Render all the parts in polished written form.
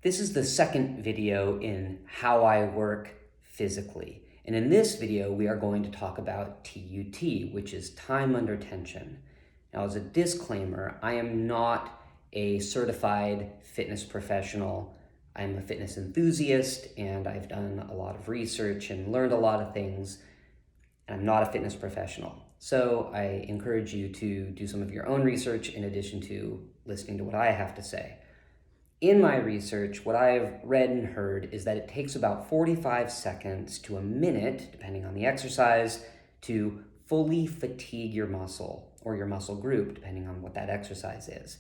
This is the second video in how I work physically. And in this video, we are going to talk about TUT, which is time under tension. Now, as a disclaimer, I am not a certified fitness professional. I'm a fitness enthusiast, and I've done a lot of research and learned a lot of things. And I'm not a fitness professional. So I encourage you to do some of your own research in addition to listening to what I have to say. In my research, what I've read and heard is that it takes about 45 seconds to a minute, depending on the exercise, to fully fatigue your muscle or your muscle group, depending on what that exercise is.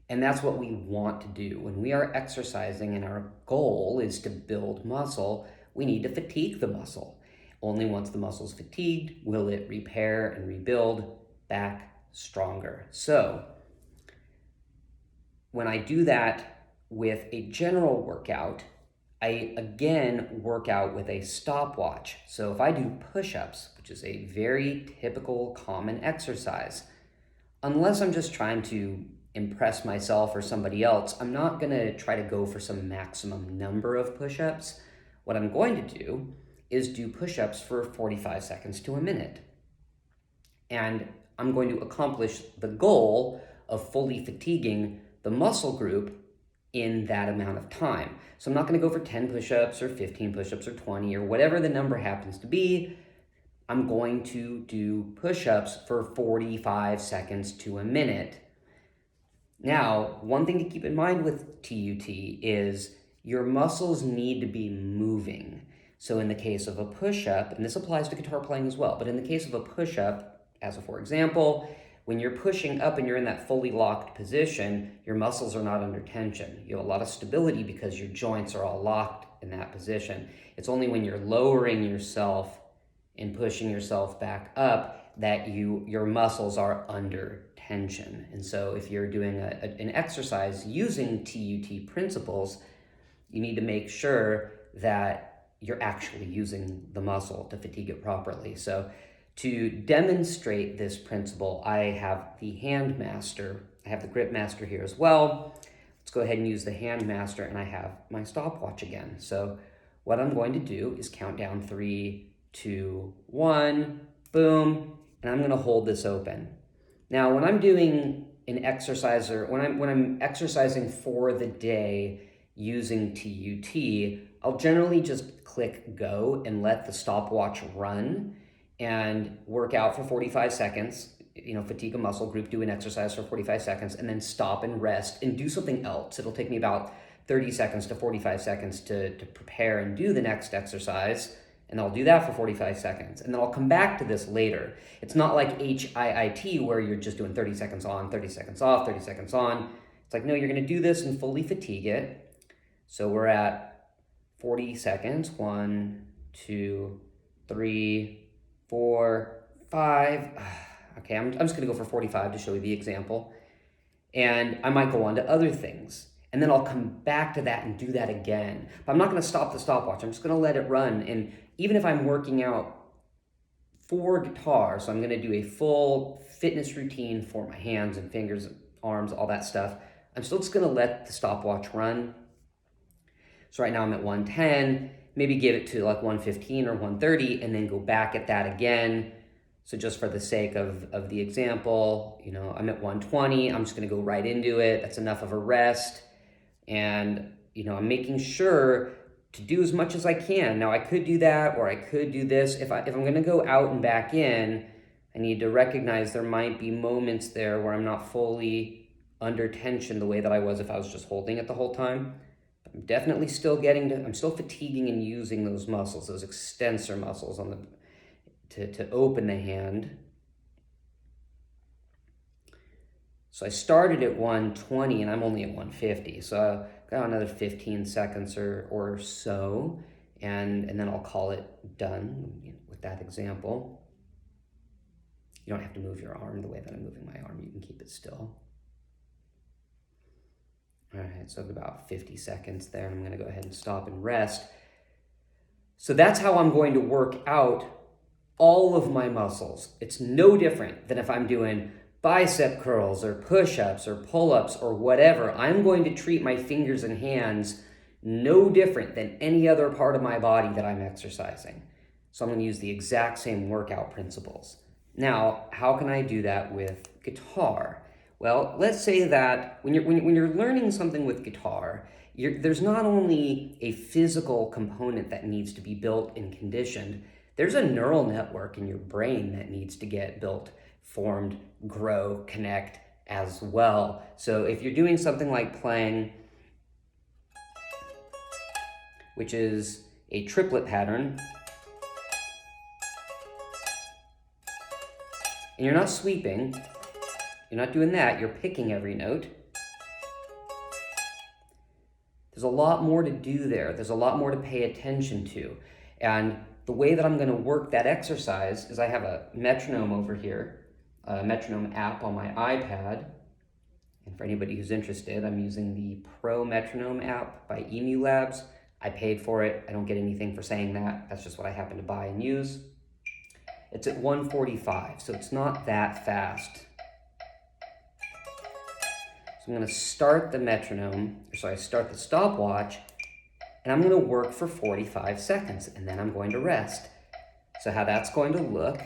And that's what we want to do. When we are exercising and our goal is to build muscle, we need to fatigue the muscle. Only once the muscle's fatigued will it repair and rebuild back stronger. So when I do that with a general workout, I again work out with a stopwatch. So if I do push-ups, which is a very typical common exercise, unless I'm just trying to impress myself or somebody else, I'm not gonna try to go for some maximum number of push-ups. What I'm going to do is do push-ups for 45 seconds to a minute. And I'm going to accomplish the goal of fully fatiguing the muscle group in that amount of time. So I'm not going to go for 10 push-ups or 15 push-ups or 20 or whatever the number happens to be. I'm going to do push-ups for 45 seconds to a minute. Now, one thing to keep in mind with TUT is your muscles need to be moving. So in the case of a push-up, and this applies to guitar playing as well, but in the case of a push-up, as a for example, when you're pushing up and you're in that fully locked position, your muscles are not under tension. You have a lot of stability because your joints are all locked in that position. It's only when you're lowering yourself and pushing yourself back up that your muscles are under tension. And so if you're doing an exercise using TUT principles, you need to make sure that you're actually using the muscle to fatigue it properly. So to demonstrate this principle, I have the Handmaster. I have the Gripmaster here as well. Let's go ahead and use the Handmaster, and I have my stopwatch again. So what I'm going to do is count down 3, 2, 1, boom, and I'm gonna hold this open. Now, when I'm doing an exercise or when I'm exercising for the day using TUT, I'll generally just click go and let the stopwatch run and work out for 45 seconds, fatigue a muscle group, do an exercise for 45 seconds, and then stop and rest and do something else. It'll take me about 30 seconds to 45 seconds to prepare and do the next exercise, and I'll do that for 45 seconds. And then I'll come back to this later. It's not like HIIT where you're just doing 30 seconds on, 30 seconds off, 30 seconds on. It's like, no, you're gonna do this and fully fatigue it. So we're at 40 seconds, 1, 2, 3, 4, 5. Okay, I'm just gonna go for 45 to show you the example. And I might go on to other things. And then I'll come back to that and do that again. But I'm not gonna stop the stopwatch. I'm just gonna let it run. And even if I'm working out for guitar, so I'm gonna do a full fitness routine for my hands and fingers, arms, all that stuff, I'm still just gonna let the stopwatch run. So right now I'm at 110, maybe give it to like 115 or 130 and then go back at that again. So just for the sake of the example, I'm at 120, I'm just gonna go right into it. That's enough of a rest. And, I'm making sure to do as much as I can. Now I could do that, or I could do this. If I'm gonna go out and back in, I need to recognize there might be moments there where I'm not fully under tension the way that I was if I was just holding it the whole time. I'm definitely still I'm still fatiguing and using those muscles, those extensor muscles to open the hand. So I started at 120 and I'm only at 150. So I've got another 15 seconds or so, and then I'll call it done with that example. You don't have to move your arm the way that I'm moving my arm. You can keep it still. All right, so about 50 seconds there. I'm gonna go ahead and stop and rest. So that's how I'm going to work out all of my muscles. It's no different than if I'm doing bicep curls or push-ups or pull-ups or whatever. I'm going to treat my fingers and hands no different than any other part of my body that I'm exercising. So I'm going to use the exact same workout principles. Now, how can I do that with guitar? Well, let's say that when you're learning something with guitar, there's not only a physical component that needs to be built and conditioned, there's a neural network in your brain that needs to get built, formed, grow, connect as well. So if you're doing something like playing, which is a triplet pattern, and you're not sweeping, you're not doing that, you're picking every note. There's a lot more to do there. There's a lot more to pay attention to. And the way that I'm going to work that exercise is I have a metronome over here, a metronome app on my iPad. And for anybody who's interested, I'm using the Pro Metronome app by Emu Labs. I paid for it. I don't get anything for saying that. That's just what I happen to buy and use. It's at 145, so it's not that fast. So I'm going to start the start the stopwatch, and I'm going to work for 45 seconds, and then I'm going to rest. So how that's going to look,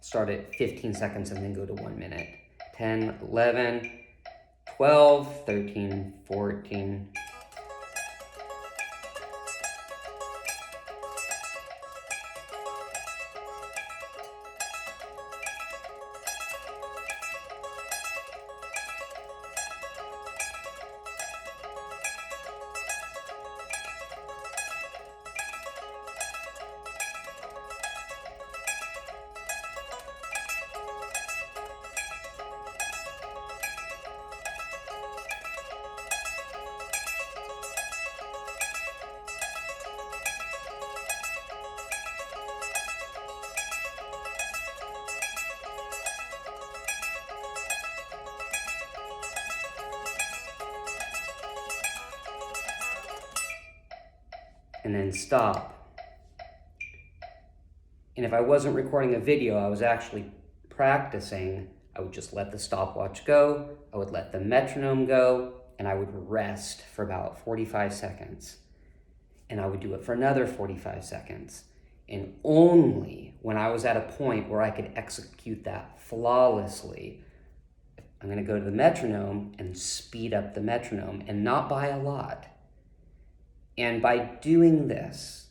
start at 15 seconds and then go to 1 minute. 10, 11, 12, 13, 14, and then stop. And if I wasn't recording a video, I was actually practicing, I would just let the stopwatch go, I would let the metronome go, and I would rest for about 45 seconds. And I would do it for another 45 seconds. And only when I was at a point where I could execute that flawlessly, I'm going to go to the metronome and speed up the metronome, and not by a lot. And by doing this,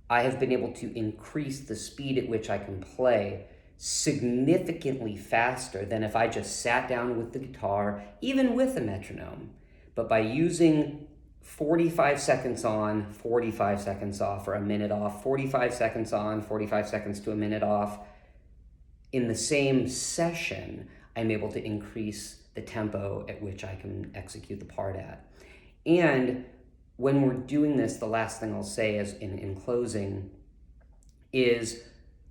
I have been able to increase the speed at which I can play significantly faster than if I just sat down with the guitar, even with a metronome. But by using 45 seconds on, 45 seconds off, or a minute off, 45 seconds on, 45 seconds to a minute off, in the same session, I'm able to increase the tempo at which I can execute the part at. And when we're doing this, the last thing I'll say is in closing is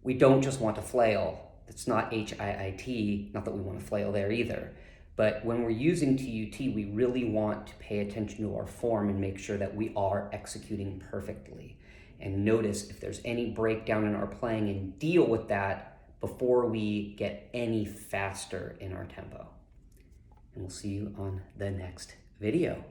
we don't just want to flail. It's not HIIT, not that we want to flail there either. But when we're using TUT, we really want to pay attention to our form and make sure that we are executing perfectly. And notice if there's any breakdown in our playing and deal with that before we get any faster in our tempo. And we'll see you on the next video.